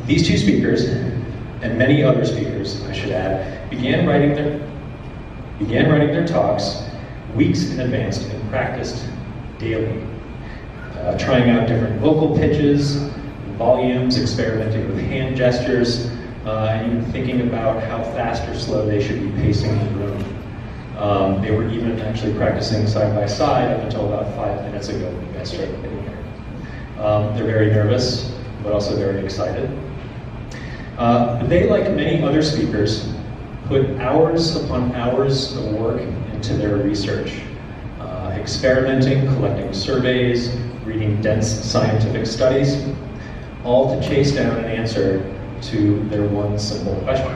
These two speakers, and many other speakers, I should add, began writing their talks weeks in advance and practiced daily, trying out different vocal pitches, volumes, experimenting with hand gestures, and even thinking about how fast or slow they should be pacing the room. They were even actually practicing side by side up until about 5 minutes ago when you guys started getting here. They're very nervous, but also very excited. They, like many other speakers, put hours upon hours of work into their research, experimenting, collecting surveys, reading dense scientific studies, all to chase down an answer to their one simple question,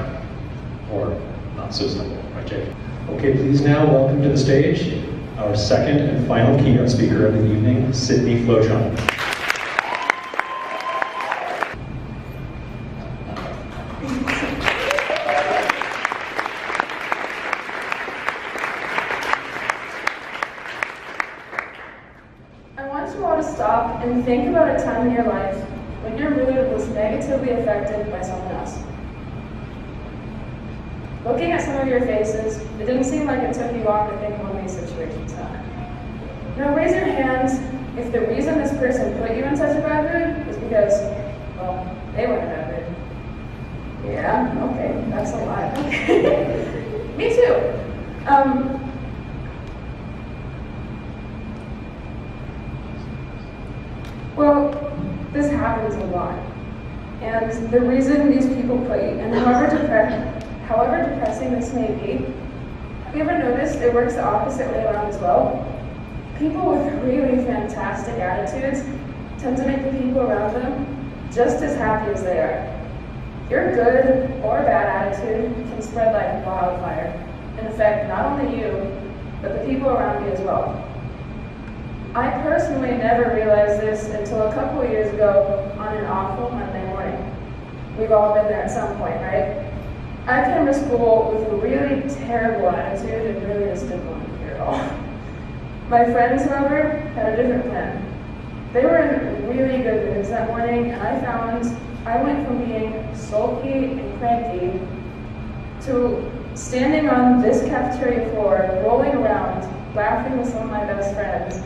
or not so simple, right, Jake? Okay, please now welcome to the stage our second and final keynote speaker of the evening, Sydnee Flotron. I want you all to stop and think about a time in your life when your mood was negatively affected by someone else. Looking at some of your faces, it didn't seem like it took you long to think of one of these situations out. Now raise your hands if the reason this person put you in such a bad mood is because, well, they were in a bad mood. Yeah, okay, that's a lot. Okay. Me too. Well, this happens a lot. And the reason these people put you, and however depressing this may be, have you ever noticed it works the opposite way around as well? People with really fantastic attitudes tend to make the people around them just as happy as they are. Your good or bad attitude can spread like wildfire and affect not only you, but the people around you as well. I personally never realized this until a couple of years ago on an awful Monday morning. We've all been there at some point, right? I came to school with a really terrible attitude and really just didn't want to be here at all. My friends, however, had a different plan. They were in really good moods that morning, and I found I went from being sulky and cranky to standing on this cafeteria floor, rolling around, laughing with some of my best friends,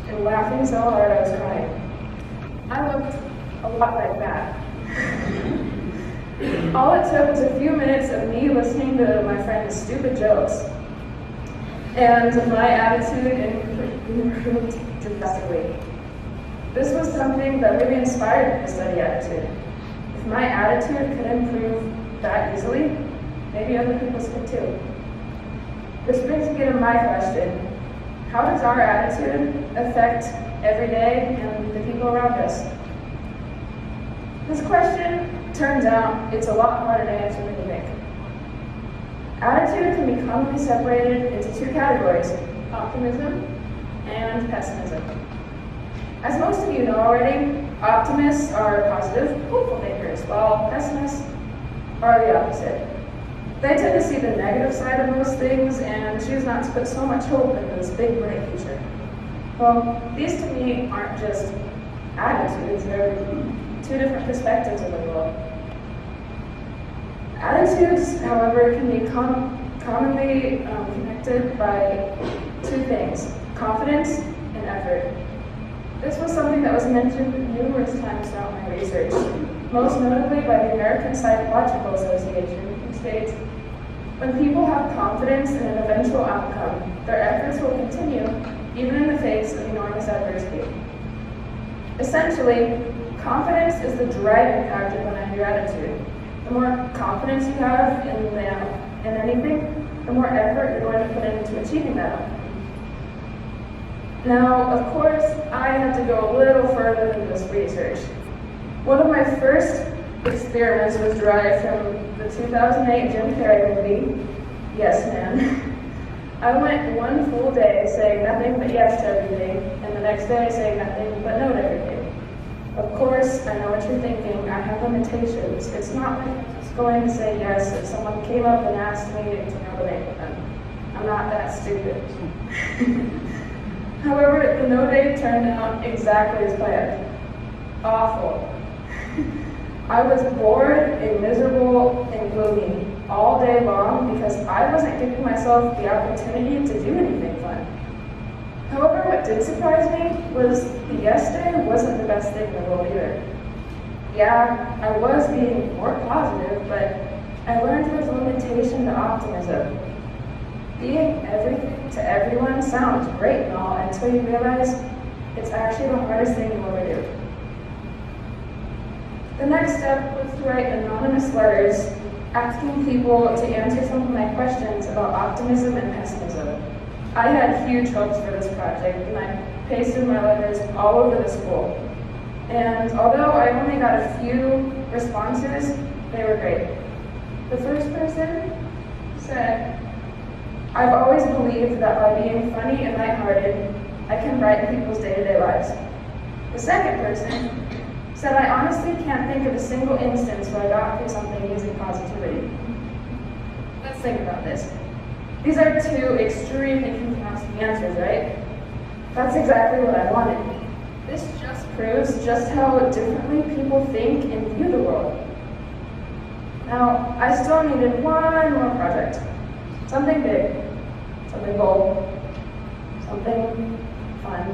and laughing so hard I was crying. I looked a lot like that. All it took was a few minutes of me listening to my friend's stupid jokes, and my attitude improved drastically. This was something that really inspired me to study attitude. If my attitude could improve that easily, maybe other people's could too. This brings me to my question. How does our attitude affect every day and the people around us? This question, turns out, it's a lot harder to answer than you think. Attitude can be commonly separated into two categories, optimism and pessimism. As most of you know already, optimists are positive, hopeful thinkers, while pessimists are the opposite. They tend to see the negative side of most things and choose not to put so much hope into this big, bright future. Well, these to me aren't just attitudes, they're two different perspectives of the world. Attitudes, however, can be commonly connected by two things, confidence and effort. This was something that was mentioned numerous times throughout my research, most notably by the American Psychological Association, who states, when people have confidence in an eventual outcome, their efforts will continue even in the face of enormous adversity. Essentially, confidence is the driving factor behind your attitude. The more confidence you have in anything, the more effort you're going to put into achieving that. Now, of course, I had to go a little further than this research. One of my first experiments was derived from the 2008 Jim Carrey movie, Yes Man. I went one full day saying nothing but yes to everything, and the next day saying nothing but no to everything. Of course, I know what you're thinking, I have limitations. It's not like I'm just going to say yes if someone came up and asked me to know the name of them. I'm not that stupid. However, the no day turned out exactly as planned. Awful. I was bored and miserable and gloomy all day long because I wasn't giving myself the opportunity to do anything fun. However, what did surprise me was the yes day wasn't the best thing in the world either. Yeah, I was being more positive, but I learned there's a limitation to optimism. Being everything to everyone sounds great and all until you realize it's actually the hardest thing you'll ever do. The next step was to write anonymous letters asking people to answer some of my questions about optimism and pessimism. I had huge hopes for this project, and I pasted my letters all over the school. And although I only got a few responses, they were great. The first person said, "I've always believed that by being funny and lighthearted, I can brighten people's day-to-day lives." The second person said, "I honestly can't think of a single instance where I got through something using positivity." Let's think about this. These are two extremely contrasting answers, right? That's exactly what I wanted. This just proves just how differently people think and view the world. Now, I still needed one more project. Something big, something bold, something fun.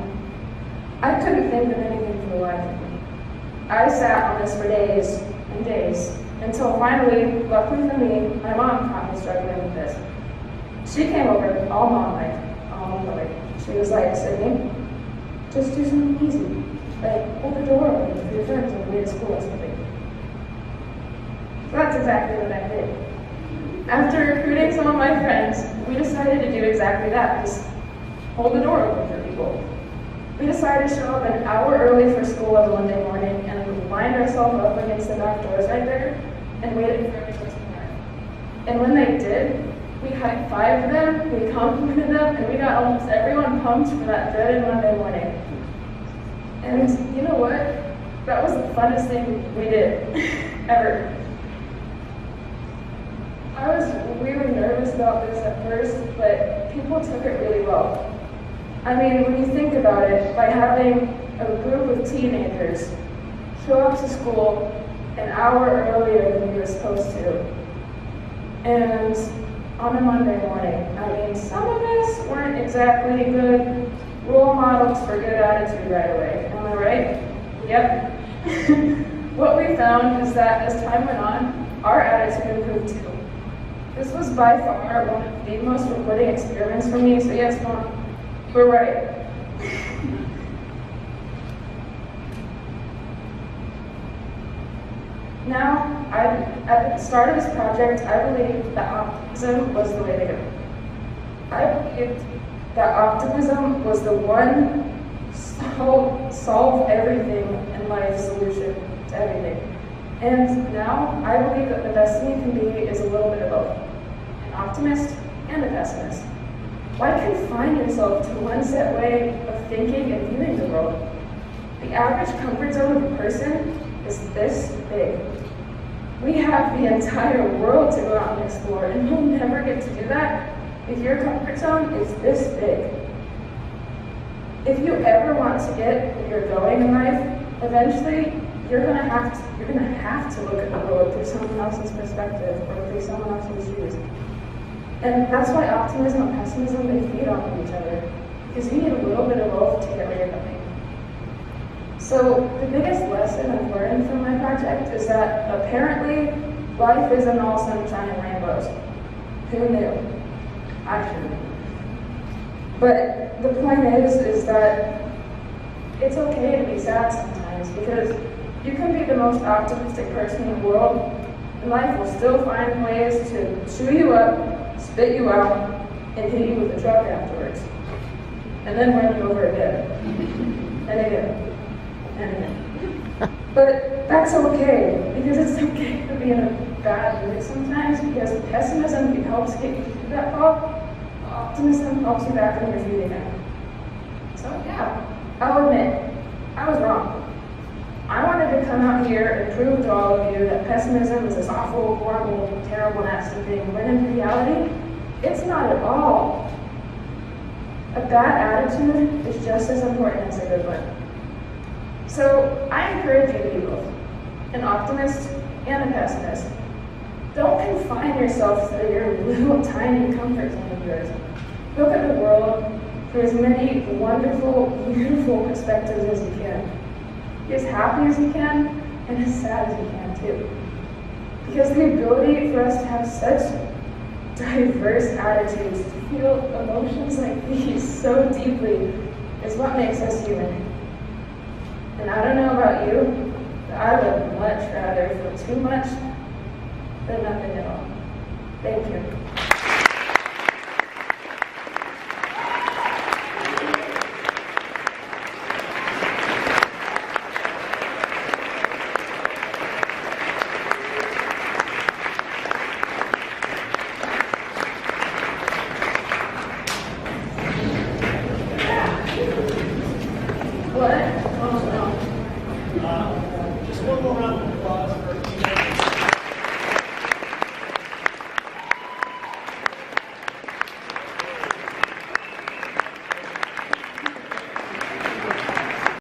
I couldn't think of anything for the life of me. I sat on this for days and days, until finally, luckily for me, my mom caught me struggling with this. She came over, all mom-like, all mother. She was like, "Sydnee, just do something easy, like hold the door open for your friends on the way to school or something." So that's exactly what I did. After recruiting some of my friends, we decided to do exactly that, just hold the door open for people. We decided to show up an hour early for school on Monday morning, and we lined ourselves up against the back doors right there and waited for everyone to arrive. And when they did, we high-fived them, we complimented them, and we got almost everyone pumped for that dreaded Monday morning. And you know what? That was the funnest thing we did, ever. I was really nervous about this at first, but people took it really well. I mean, when you think about it, by having a group of teenagers show up to school an hour earlier than we were supposed to, and on a Monday morning, I mean, some of us weren't exactly good role models for good attitude right away. Am I right? Yep. What we found is that as time went on, our attitude improved too. This was by far one of the most rewarding experiments for me, so yes, Mom, you were right. Now, at the start of this project, I believed that optimism was the way to go. I believed that optimism was the one solve everything in life solution to everything. And now, I believe that the best thing you can be is a little bit of both, an optimist and a pessimist. Why confine yourself to one set way of thinking and viewing the world? The average comfort zone of a person is this big. We have the entire world to go out and explore, and you'll never get to do that if your comfort zone is this big. If you ever want to get where you're going in life, eventually you're gonna have to look at the world through someone else's perspective or through someone else's shoes. And that's why optimism and pessimism, they feed off of each other, because you need a little bit of both to get where you're going. So the biggest lesson I've learned from my project is that apparently life isn't all sunshine and rainbows. Who knew? I shouldn't. But the point is that it's okay to be sad sometimes, because you can be the most optimistic person in the world, and life will still find ways to chew you up, spit you out, and hit you with a truck afterwards. And then run you over again. And again. And again. But that's okay, because it's okay to be in a bad mood sometimes, because pessimism helps get you through that fall. Optimism helps you back on your feet again. So yeah, I'll admit, I was wrong. I wanted to come out here and prove to all of you that pessimism is this awful, horrible, terrible, nasty thing, when in reality, it's not at all. A bad attitude is just as important as a good one. So I encourage you to do both. an optimist, and a pessimist. Don't confine yourself to your little tiny comfort zone of yours. Look at the world through as many wonderful, beautiful perspectives as you can. Be as happy as you can, and as sad as you can too. Because the ability for us to have such diverse attitudes, to feel emotions like these so deeply, is what makes us human. And I don't know about you, but I would much rather feel too much than nothing at all. Thank you.